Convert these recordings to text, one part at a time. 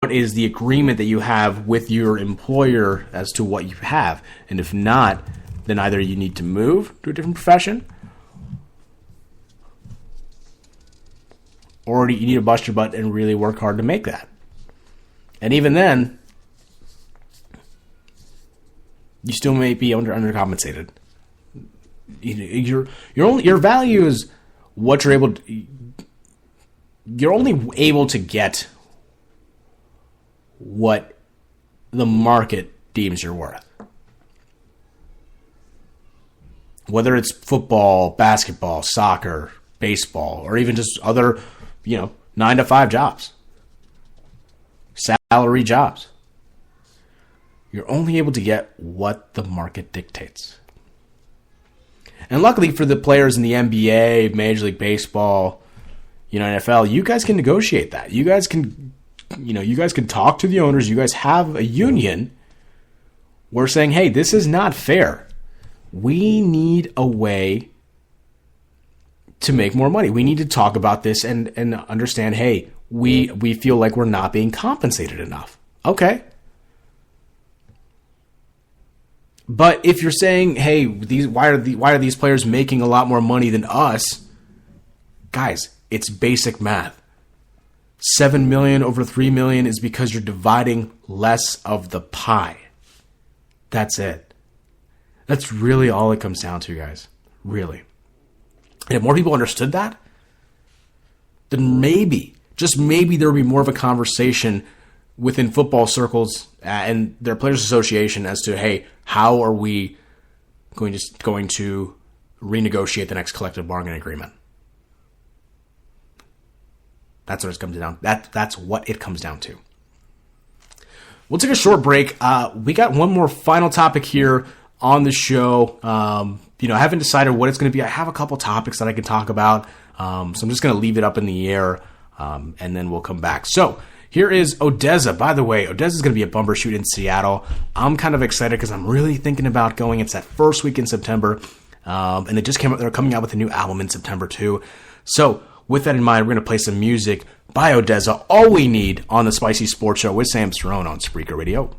what is the agreement that you have with your employer as to what you have. And if not, then either you need to move to a different profession, or you need to bust your butt and really work hard to make that. And even then, you still may be undercompensated. Your value is what you're able to. You're only able to get what the market deems you're worth. Whether it's football, basketball, soccer, baseball, or even just other, 9-to-5 jobs, salary jobs. You're only able to get what the market dictates. And luckily for the players in the NBA, Major League Baseball, NFL, you guys can negotiate that. You guys can talk to the owners. You guys have a union. We're saying, hey, this is not fair. We need a way to make more money. We need to talk about this and understand, hey, we feel like we're not being compensated enough. Okay. But if you're saying, hey, why are these players making a lot more money than us? Guys, it's basic math. 7 million over 3 million is because you're dividing less of the pie. That's it. That's really all it comes down to, guys. Really. And if more people understood that, then maybe, just maybe, there would be more of a conversation within football circles and their players association as to, hey, how are we going to renegotiate the next collective bargaining agreement? That's what it comes down. That's what it comes down to. We'll take a short break. We got one more final topic here on the show. I haven't decided what it's going to be. I have a couple topics that I can talk about. So I'm just going to leave it up in the air, and then we'll come back. So here is ODESZA. By the way, ODESZA is going to be a bumper shoot in Seattle. I'm kind of excited because I'm really thinking about going. It's that first week in September, and they just came out. They're coming out with a new album in September too. So with that in mind, we're going to play some music by ODESZA. All We Need on the Spicy Sports Show with Sam Cerrone on Spreaker Radio.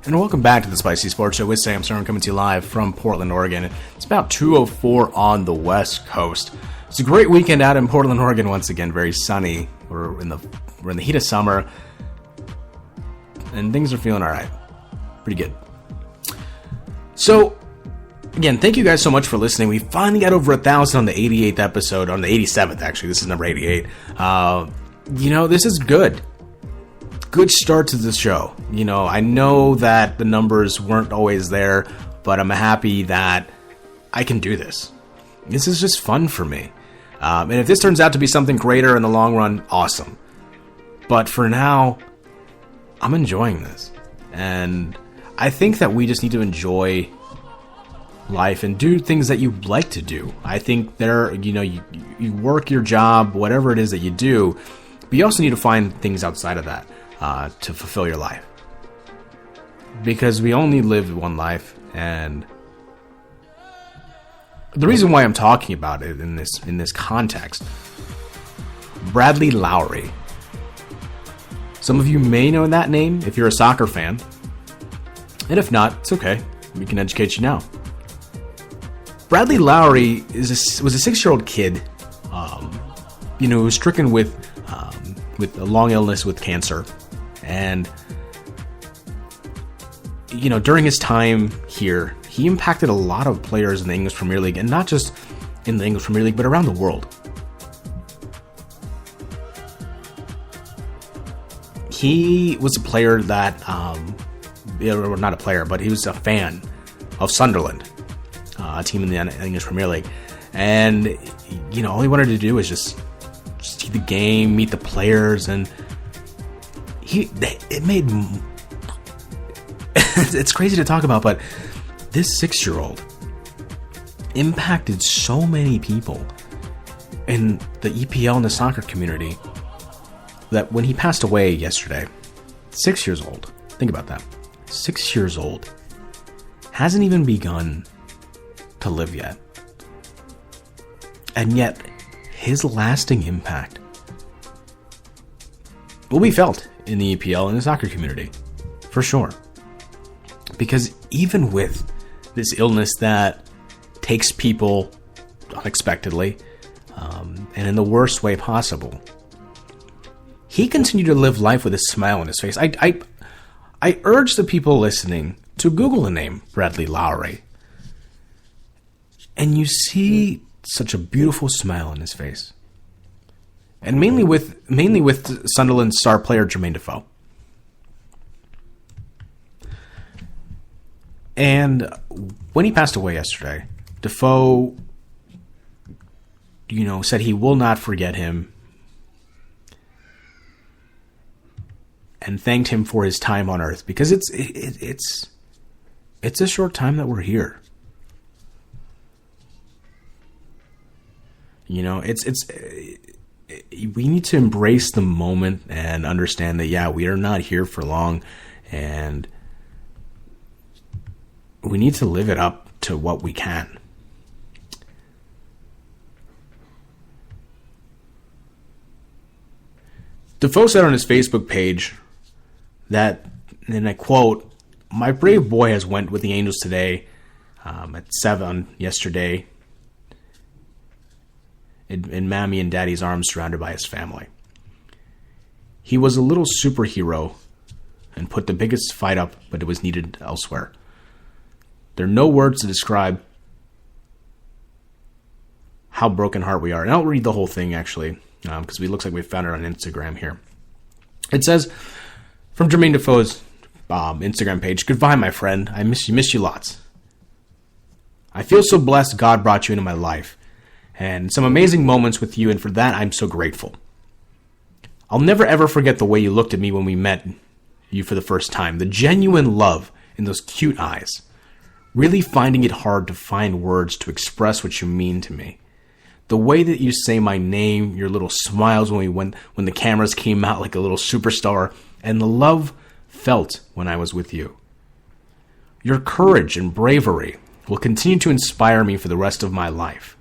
And welcome back to the Spicy Sports Show with Sam Stern, coming to you live from Portland, Oregon. It's about 2:04 on the West Coast. It's a great weekend out in Portland, Oregon. Once again, very sunny. We're in the heat of summer, and things are feeling all right. Pretty good. So, again, thank you guys so much for listening. We finally got over 1,000 on the 88th episode, on the 87th actually. This is number 88. This is good. Good start to the show. I know that the numbers weren't always there, but I'm happy that I can do this. This is just fun for me. And if this turns out to be something greater in the long run, awesome. But for now, I'm enjoying this. And I think that we just need to enjoy life and do things that you like to do. I think you work your job, whatever it is that you do, but you also need to find things outside of that. To fulfill your life, because we only live one life. And the reason why I'm talking about it in this context, Bradley Lowry. Some of you may know that name if you're a soccer fan, and if not, it's okay. We can educate you now. Bradley Lowry was a 6-year-old kid, who was stricken with a long illness with cancer. And, during his time here, he impacted a lot of players in the English Premier League, and not just in the English Premier League, but around the world. He was a player that, not a player, but he was a fan of Sunderland, a team in the English Premier League. And, all he wanted to do was just see the game, meet the players, and it's crazy to talk about, but this 6-year-old impacted so many people in the EPL and the soccer community that when he passed away yesterday, 6 years old, think about that, 6 years old, hasn't even begun to live yet. And yet, his lasting impact will be felt in the EPL and the soccer community, for sure. Because even with this illness that takes people unexpectedly, and in the worst way possible, he continued to live life with a smile on his face. I urge the people listening to Google the name Bradley Lowry, and you see such a beautiful smile on his face. And mainly with Sunderland's star player Jermaine Defoe. And when he passed away yesterday, Defoe, said he will not forget him and thanked him for his time on Earth, because it's a short time that we're here. We need to embrace the moment and understand that, we are not here for long, and we need to live it up to what we can. Defoe said on his Facebook page that, and I quote, "My brave boy has went with the Angels today at 7 yesterday, in Mammy and Daddy's arms, surrounded by his family. He was a little superhero and put the biggest fight up, but it was needed elsewhere. There are no words to describe how broken heart we are." And I'll read the whole thing, actually, because it looks like we found it on Instagram here. It says, from Jermaine Defoe's Instagram page, "Goodbye, my friend. I miss you lots. I feel so blessed God brought you into my life, and some amazing moments with you, and for that I'm so grateful. I'll never ever forget the way you looked at me when we met you for the first time, the genuine love in those cute eyes, really finding it hard to find words to express what you mean to me. The way that you say my name, your little smiles when the cameras came out like a little superstar, and the love felt when I was with you. Your courage and bravery will continue to inspire me for the rest of my life.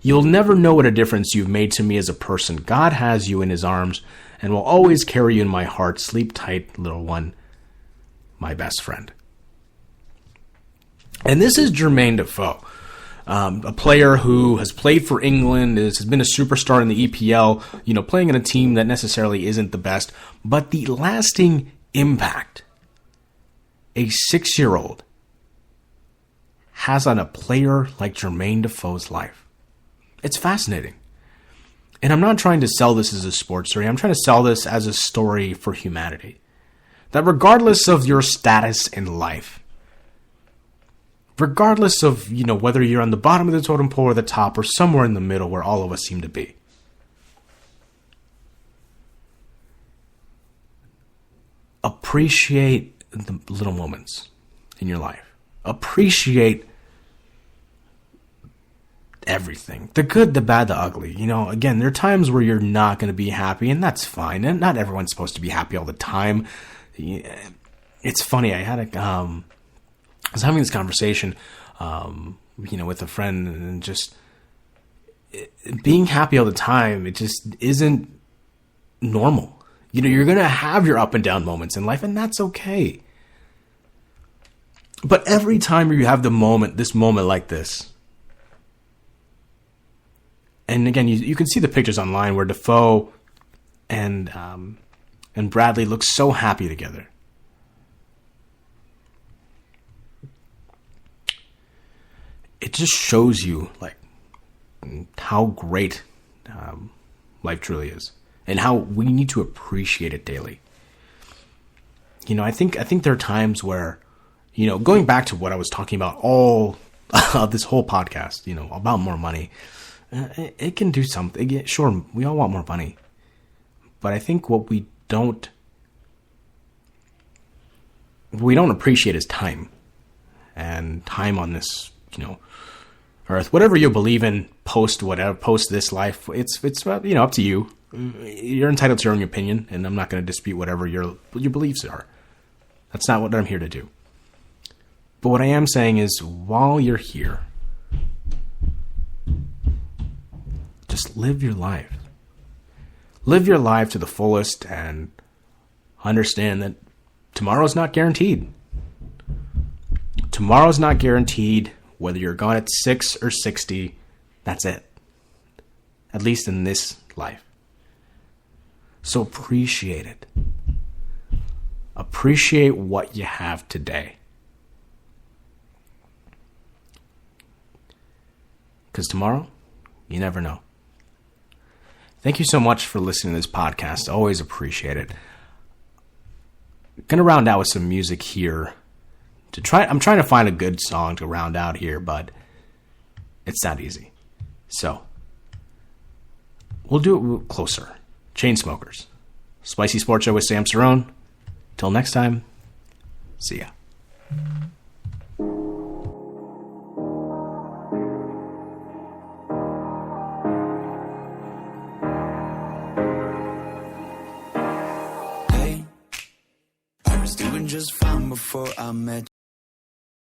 You'll never know what a difference you've made to me as a person. God has you in his arms and will always carry you in my heart. Sleep tight, little one, my best friend." And this is Jermaine Defoe, a player who has played for England, has been a superstar in the EPL, playing in a team that necessarily isn't the best, but the lasting impact a 6-year-old has on a player like Jermaine Defoe's life. It's fascinating. And I'm not trying to sell this as a sports story. I'm trying to sell this as a story for humanity. That regardless of your status in life, regardless of, whether you're on the bottom of the totem pole or the top or somewhere in the middle where all of us seem to be, appreciate the little moments in your life. Appreciate everything. The good, the bad, the ugly. Again, there are times where you're not going to be happy, and that's fine. And not everyone's supposed to be happy all the time. It's funny. I was having this conversation, with a friend, and just being happy all the time, it just isn't normal. You're going to have your up and down moments in life, and that's okay. But every time you have this moment like this, and again, you can see the pictures online where Defoe and Bradley look so happy together. It just shows you how great life truly is, and how we need to appreciate it daily. I think there are times where, going back to what I was talking about all this whole podcast, about more money, it can do something. Sure, we all want more money, but I think what we don't appreciate is time, and time on this, earth. Whatever you believe in, post this life, it's up to you. You're entitled to your own opinion, and I'm not going to dispute whatever your beliefs are. That's not what I'm here to do. But what I am saying is, while you're here, just live your life. Live your life to the fullest, and understand that tomorrow's not guaranteed. Tomorrow's not guaranteed. Whether you're gone at 6 or 60, that's it. At least in this life. So appreciate it. Appreciate what you have today. Because tomorrow, you never know. Thank you so much for listening to this podcast. I always appreciate it. I'm going to round out with some music here. I'm trying to find a good song to round out here, but it's not easy. So, we'll do it closer. Chainsmokers. Spicy Sports Show with Sam Cerrone. Till next time, see ya. Hey, I was doing just fine before I met